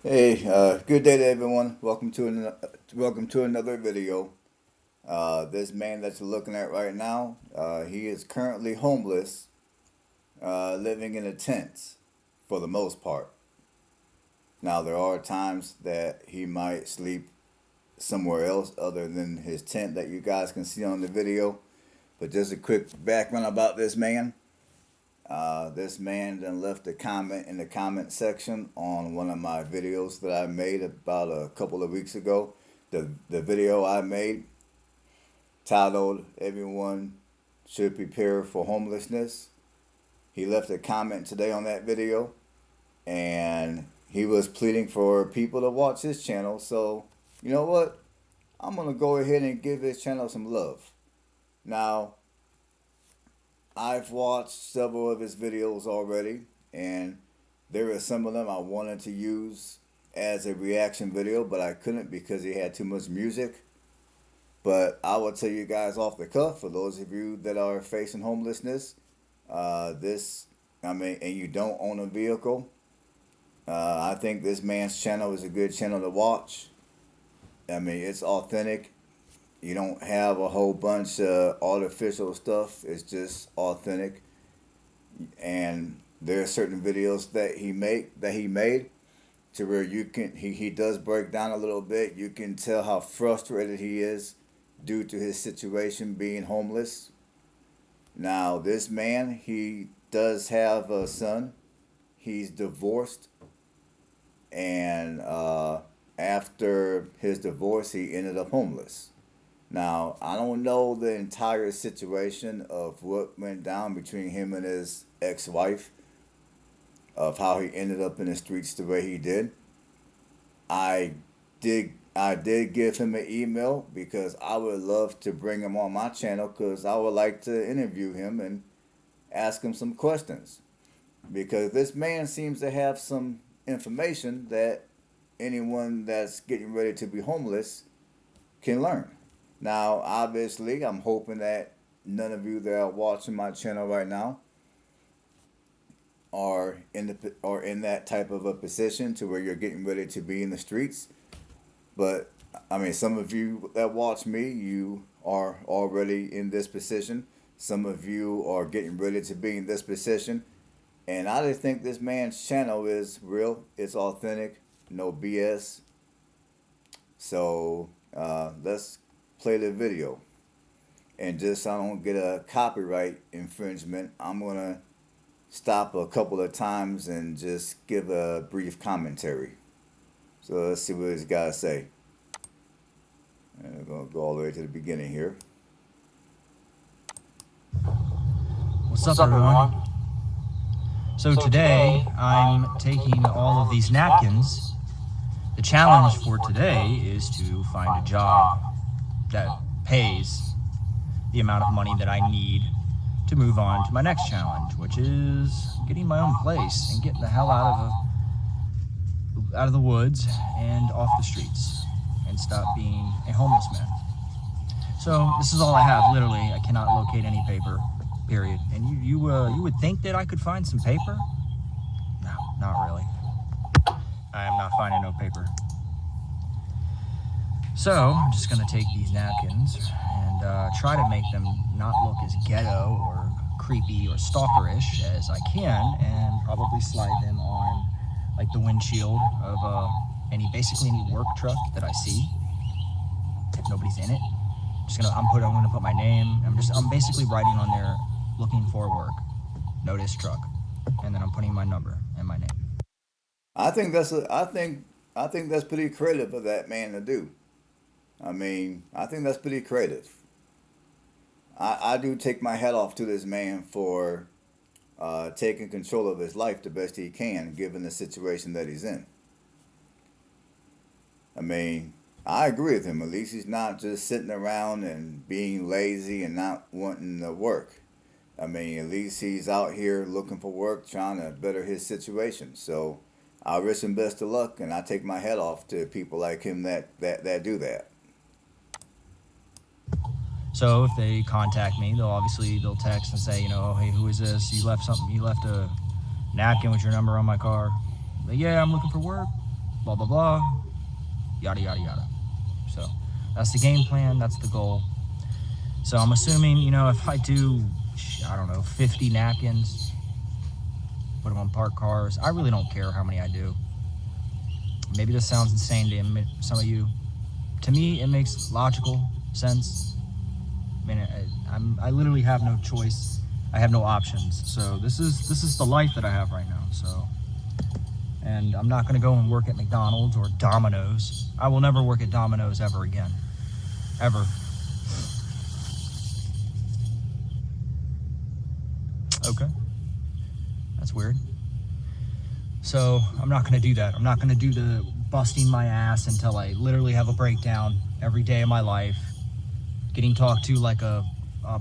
Hey, good day to everyone. Welcome to another video. This man that you're looking at right now, he is currently homeless, living in a tent for the most part. Now there are times that he might sleep somewhere else other than his tent that you guys can see on the video. But just a quick background about this man. This man then left a comment in the comment section on one of my videos that I made about a couple of weeks ago. The video I made titled "Everyone Should Prepare for Homelessness." He left a comment today on that video, and he was pleading for people to watch his channel. So you know what? I'm gonna go ahead and give his channel some love. Now, I've watched several of his videos already, and there are some of them I wanted to use as a reaction video, but I couldn't because he had too much music. But I will tell you guys off the cuff, for those of you that are facing homelessness, and you don't own a vehicle, I think this man's channel is a good channel to watch. I mean, it's authentic. You don't have a whole bunch of artificial stuff. It's just authentic. And there are certain videos that he made to where he does break down a little bit. You can tell how frustrated he is due to his situation being homeless. Now, this man, he does have a son. He's divorced, and after his divorce, he ended up homeless. Now, I don't know the entire situation of what went down between him and his ex-wife, of how he ended up in the streets the way he did. I I did give him an email because I would love to bring him on my channel because I would like to interview him and ask him some questions. Because this man seems to have some information that anyone that's getting ready to be homeless can learn. Now, obviously, I'm hoping that none of you that are watching my channel right now are in that type of a position to where you're getting ready to be in the streets. But I mean, some of you that watch me, you are already in this position. Some of you are getting ready to be in this position. And I just think this man's channel is real. It's authentic, no BS. So let's play the video. And just so I don't get a copyright infringement, I'm going to stop a couple of times and just give a brief commentary. So let's see what this guy say. And we're going to go all the way to the beginning here. What's up, everyone? So today, I'm taking all of these napkins. The challenge for today is to find a job that pays the amount of money that I need to move on to my next challenge, which is getting my own place and getting the hell out of the woods and off the streets and stop being a homeless man. So this is all I have. Literally, I cannot locate any paper, period. And you would think that I could find some paper? No, not really. I am not finding no paper. So I'm just gonna take these napkins and try to make them not look as ghetto or creepy or stalkerish as I can, and probably slide them on like the windshield of any work truck that I see. If nobody's in it, I'm gonna put my name. I'm basically writing on there, looking for work, notice truck, and then I'm putting my number and my name. I think that's pretty creative of that man to do. I mean, I think that's pretty creative. I do take my hat off to this man for taking control of his life the best he can, given the situation that he's in. I mean, I agree with him. At least he's not just sitting around and being lazy and not wanting to work. I mean, at least he's out here looking for work, trying to better his situation. So I wish him best of luck, and I take my hat off to people like him that do that. So if they contact me, they'll text and say, oh, hey, who is this? You left a napkin with your number on my car. But yeah, I'm looking for work. blah, blah, blah, yada, yada, yada. So that's the game plan. That's the goal. So I'm assuming, if I do, I don't know, 50 napkins, put them on parked cars. I really don't care how many I do. Maybe this sounds insane to some of you. To me, it makes logical sense. I mean, I literally have no choice. I have no options. So this is the life that I have right now. So, and I'm not going to go and work at McDonald's or Domino's. I will never work at Domino's ever again, ever. Okay, that's weird. So I'm not going to do that. I'm not going to do the busting my ass until I literally have a breakdown every day of my life, getting talked to like a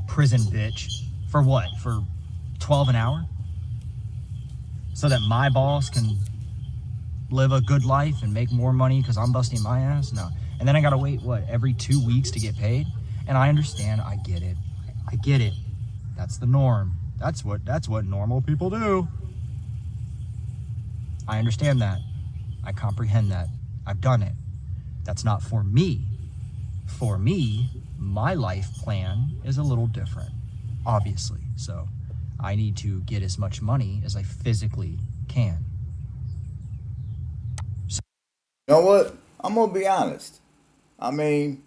prison bitch. For what? For 12 an hour? So that my boss can live a good life and make more money because I'm busting my ass? No. And then I got to wait, what, every 2 weeks to get paid? And I understand. I get it. I get it. That's the norm. That's what normal people do. I understand that. I comprehend that. I've done it. That's not for me. For me, my life plan is a little different, obviously. So I need to get as much money as I physically can. You know what? I'm gonna be honest. I mean,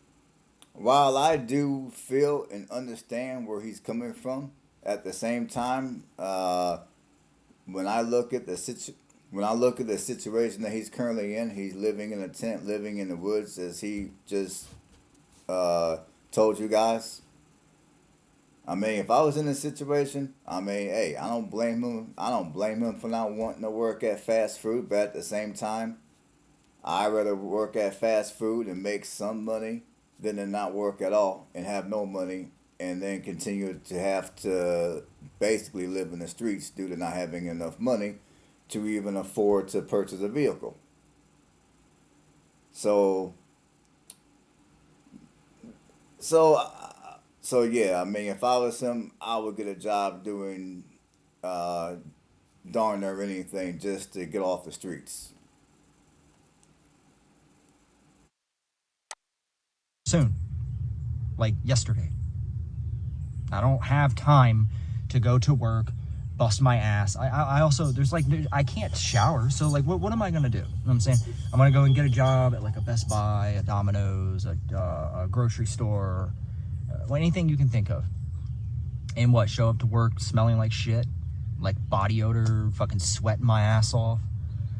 while I do feel and understand where he's coming from, at the same time, when I look at when I look at the situation that he's currently in, he's living in a tent, living in the woods, as he just uh, told you guys. I mean, if I was in this situation, I mean, hey, I don't blame him. I don't blame him for not wanting to work at fast food, but at the same time, I'd rather work at fast food and make some money than to not work at all and have no money and then continue to have to basically live in the streets due to not having enough money to even afford to purchase a vehicle. So, so, so yeah. I mean, if I was him, I would get a job doing uh, darn near anything just to get off the streets. Soon, like yesterday. I don't have time to go to work, bust my ass. I also, I can't shower. So, like, what am I going to do? You know what I'm saying? I'm going to go and get a job at, like, a Best Buy, a Domino's, a grocery store, anything you can think of. And what? Show up to work smelling like shit? Like body odor, fucking sweating my ass off?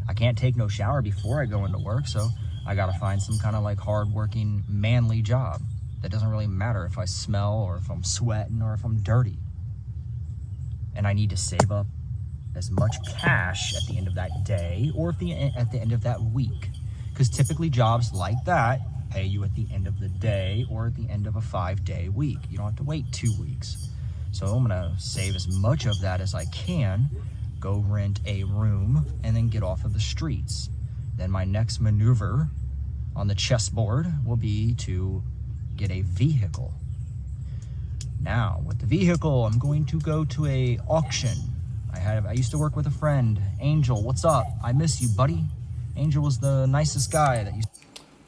I can't take no shower before I go into work, so I gotta find some kind of like hard-working, manly job. That doesn't really matter if I smell or if I'm sweating or if I'm dirty. And I need to save up as much cash at the end of that day or at the end of that week. Because typically jobs like that pay you at the end of the day or at the end of a 5-day week. You don't have to wait 2 weeks. So I'm gonna save as much of that as I can, go rent a room, and then get off of the streets. Then my next maneuver on the chessboard will be to get a vehicle. Now, with the vehicle, I'm going to go to a auction. I used to work with a friend, Angel. What's up? I miss you, buddy. Angel was the nicest guy that used.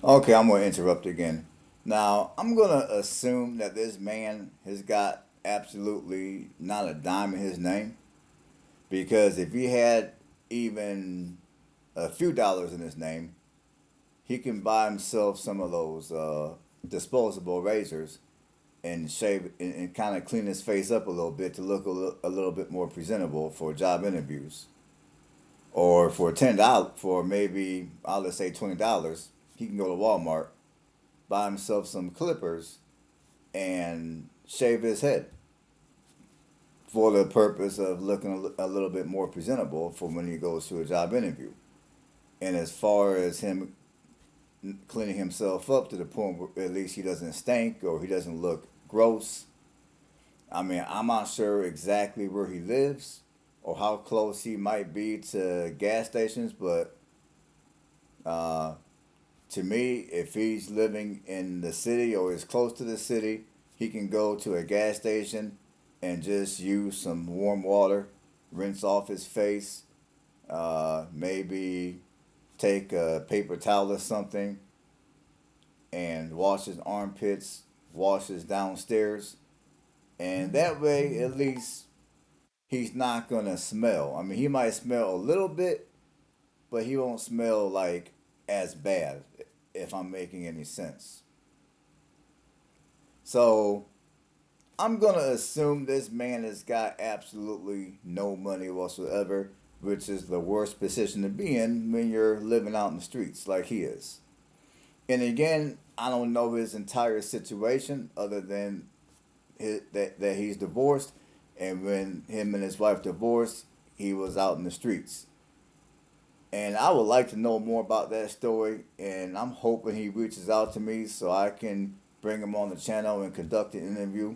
Okay, I'm going to interrupt again. Now, I'm going to assume that this man has got absolutely not a dime in his name because if he had even a few dollars in his name, he can buy himself some of those disposable razors and shave and kind of clean his face up a little bit to look a little bit more presentable for job interviews. Or for $10, for maybe I'll just say $20, he can go to Walmart, buy himself some clippers, and shave his head for the purpose of looking a little bit more presentable for when he goes to a job interview. And as far as him cleaning himself up to the point where at least he doesn't stink or he doesn't look gross. I mean, I'm not sure exactly where he lives or how close he might be to gas stations, but uh, to me, if he's living in the city or is close to the city, he can go to a gas station and just use some warm water, rinse off his face, maybe take a paper towel or something and wash his armpits, wash his downstairs, and that way at least he's not gonna smell. I mean, he might smell a little bit, but he won't smell like as bad, if I'm making any sense. So I'm gonna assume this man has got absolutely no money whatsoever, which is the worst position to be in when you're living out in the streets like he is. And again, I don't know his entire situation other than that he's divorced, and when him and his wife divorced, he was out in the streets. And I would like to know more about that story, and I'm hoping he reaches out to me so I can bring him on the channel and conduct an interview.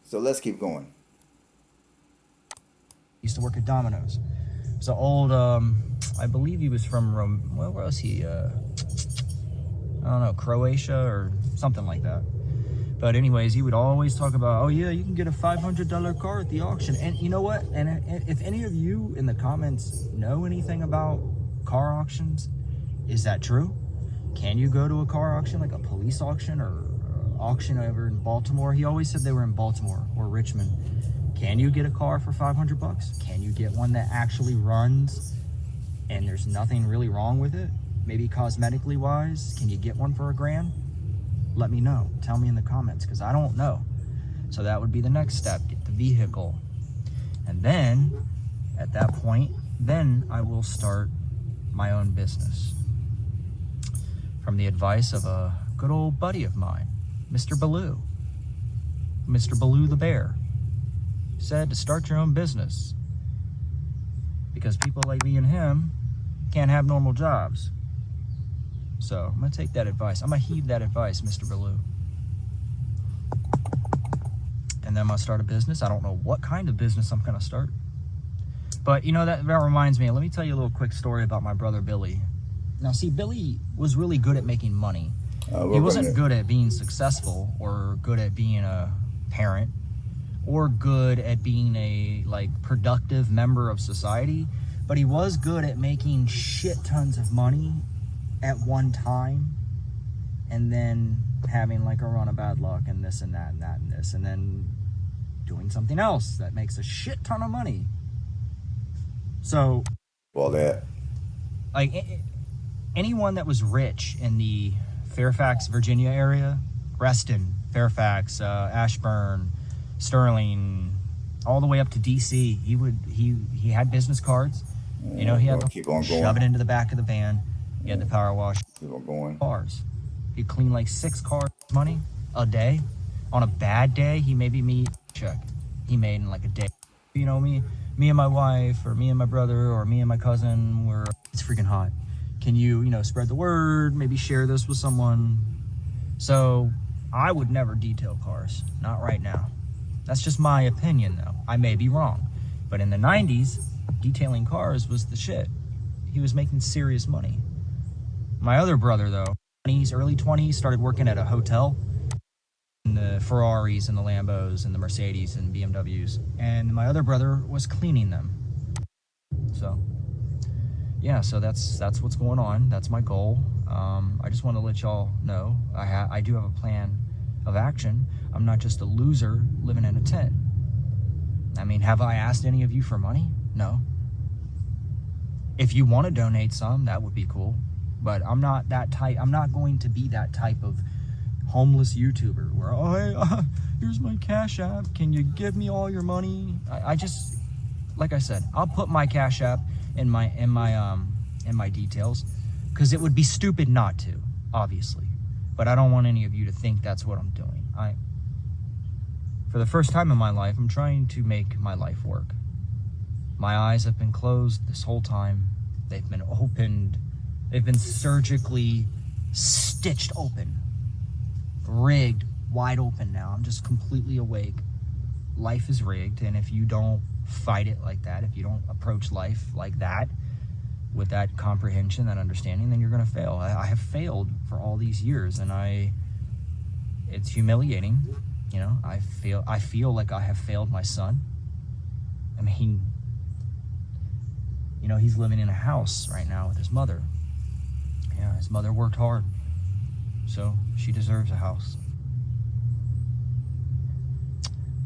So let's keep going. Used to work at Domino's. It's an old, I believe he was from where was he? I don't know, Croatia or something like that. But anyways, he would always talk about, oh yeah, you can get a $500 car at the auction. And you know what? And if any of you in the comments know anything about car auctions, is that true? Can you go to a car auction, like a police auction or auction over in Baltimore? He always said they were in Baltimore or Richmond. Can you get a car for $500? Can you get one that actually runs and there's nothing really wrong with it? Maybe cosmetically wise, can you get one for $1,000? Let me know. Tell me in the comments, because I don't know. So that would be the next step, get the vehicle. And then, at that point, then I will start my own business. From the advice of a good old buddy of mine, Mr. Baloo. Mr. Baloo the Bear said to start your own business because people like me and him can't have normal jobs. So I'm gonna take that advice. I'm gonna heed that advice, Mr. Baloo. And then I'm gonna start a business. I don't know what kind of business I'm gonna start. But you know, that reminds me, let me tell you a little quick story about my brother Billy. Now see, Billy was really good at making money. He wasn't good at being successful or good at being a parent or good at being a productive member of society, but he was good at making shit tons of money at one time and then having like a run of bad luck and this and that and that and this, and then doing something else that makes a shit ton of money. So Well, that like anyone that was rich in the Fairfax, Virginia area, Reston, Fairfax, Ashburn, Sterling, all the way up to DC, he had business cards. You know, he had to keep on shove going. it into the back of the van. He had the power wash Keep on going. cars. He'd clean like 6 cars money a day. On a bad day, he maybe made check. He made in like a day. You know, me and my wife, or me and my brother, or me and my cousin were, it's freaking hot. Can you spread the word, maybe share this with someone? So I would never detail cars, not right now. That's just my opinion though. I may be wrong. But in the 90s, detailing cars was the shit. He was making serious money. My other brother though, early 20s, started working at a hotel. And the Ferraris and the Lambos and the Mercedes and BMWs. And my other brother was cleaning them. So yeah, so that's what's going on. That's my goal. I just want to let y'all know I do have a plan of action. I'm not just a loser living in a tent. I mean, have I asked any of you for money? No. If you want to donate some, that would be cool. But I'm not that type. I'm not going to be that type of homeless YouTuber where, oh, hey, here's my Cash App. Can you give me all your money? I just, like I said, I'll put my Cash App in my details, because it would be stupid not to, obviously. But I don't want any of you to think that's what I'm doing. For the first time in my life, I'm trying to make my life work. My eyes have been closed this whole time. They've been opened. They've been surgically stitched open, rigged, wide open now. I'm just completely awake. Life is rigged, and if you don't fight it like that, if you don't approach life like that, with that comprehension, that understanding, then you're gonna fail. I have failed for all these years, and it's humiliating. You know, I feel like I have failed my son. I mean, You know, he's living in a house right now with his mother. Yeah, his mother worked hard, so she deserves a house.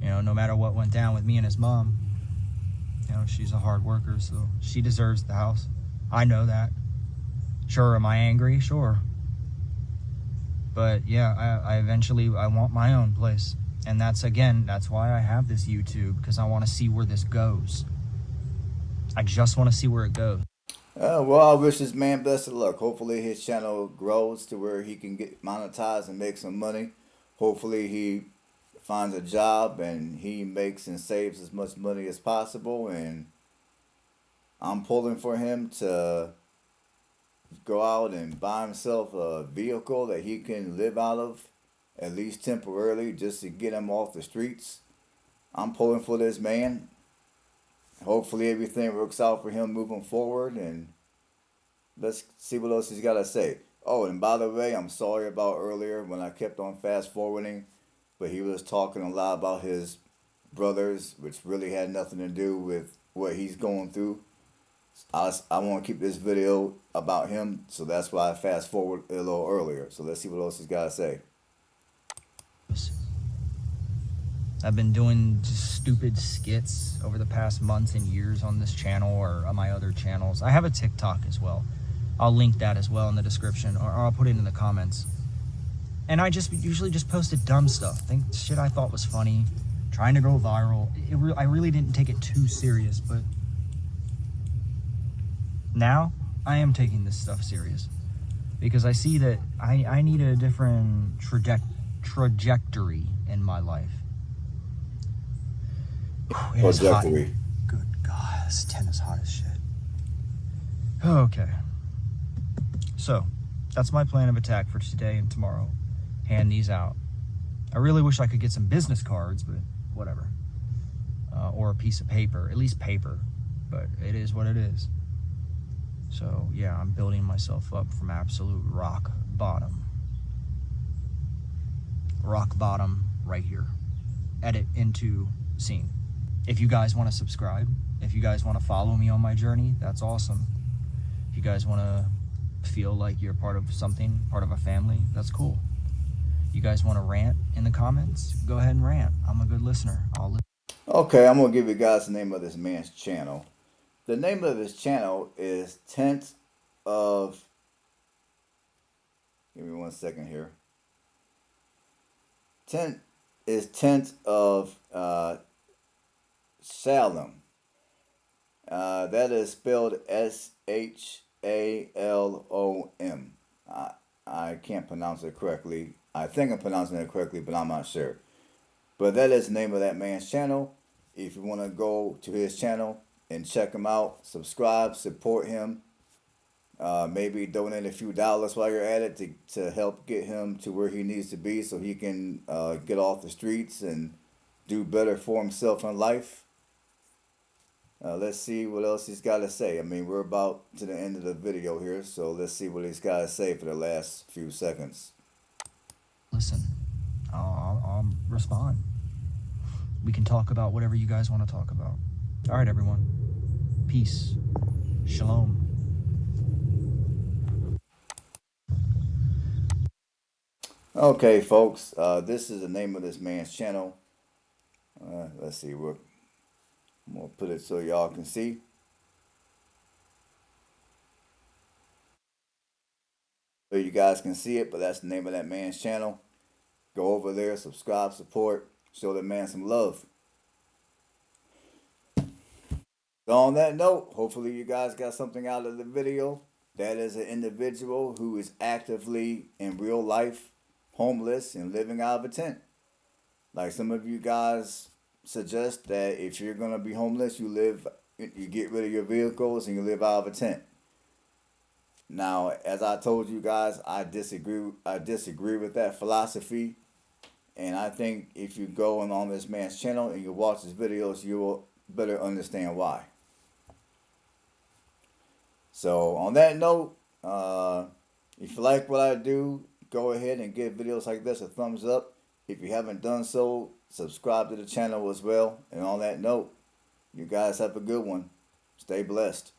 You know, no matter what went down with me and his mom, you know, she's a hard worker, so she deserves the house. I know that. Sure, am I angry? Sure. But yeah, I eventually want my own place. And that's why I have this YouTube, because I want to see where this goes. I just want to see where it goes. Well, I wish this man best of luck. Hopefully, his channel grows to where he can get monetized and make some money. Hopefully, he finds a job and he makes and saves as much money as possible. And I'm pulling for him to go out and buy himself a vehicle that he can live out of, at least temporarily, just to get him off the streets. I'm pulling for this man. Hopefully everything works out for him moving forward, and let's see what else he's got to say. Oh, and by the way, I'm sorry about earlier when I kept on fast forwarding, but he was talking a lot about his brothers, which really had nothing to do with what he's going through. I want to keep this video about him, so that's why I fast forward a little earlier. So let's see what else he's got to say. I've been doing just stupid skits over the past months and years on this channel or on my other channels. I have a TikTok as well. I'll link that as well in the description, or I'll put it in the comments. And I just usually just posted dumb stuff, shit I thought was funny, trying to go viral. I really didn't take it too serious, but now I am taking this stuff serious, because I see that I need a different trajectory in my life. It is hot. Good God, this tent is hot as shit. Okay. So, that's my plan of attack for today and tomorrow. Hand these out. I really wish I could get some business cards, but whatever. Or a piece of paper, at least paper. But it is what it is. So, yeah, I'm building myself up from absolute rock bottom. Rock bottom right here. Edit into scene. If you guys want to subscribe, if you guys want to follow me on my journey, that's awesome. If you guys want to feel like you're part of something, part of a family, that's cool. You guys want to rant in the comments? Go ahead and rant. I'm a good listener. I'll listen. Okay, I'm going to give you guys the name of this man's channel. The name of his channel is Tent of... Give me 1 second here. Tent of Shalom. That is spelled Shalom. I can't pronounce it correctly. I think I'm pronouncing it correctly, but I'm not sure. But that is the name of that man's channel. If you want to go to his channel and check him out, subscribe, support him. Maybe donate a few dollars while you're at it to help get him to where he needs to be, so he can get off the streets and do better for himself in life. Let's see what else he's got to say. I mean, we're about to the end of the video here, so let's see what he's got to say for the last few seconds. Listen, I'll respond. We can talk about whatever you guys want to talk about. All right, everyone. Peace. Shalom. Okay, folks, this is the name of this man's channel. Let's see, I'm going to put it so y'all can see. So you guys can see it, but that's the name of that man's channel. Go over there, subscribe, support, show that man some love. So on that note, hopefully you guys got something out of the video. That is an individual who is actively in real life homeless and living out of a tent. Like some of you guys suggest that if you're going to be homeless, you get rid of your vehicles and you live out of a tent. Now, as I told you guys, I disagree with that philosophy. And I think if you go on this man's channel and you watch his videos, you will better understand why. So on that note, if you like what I do, go ahead and give videos like this a thumbs up. If you haven't done so, subscribe to the channel as well. And on that note, you guys have a good one. Stay blessed.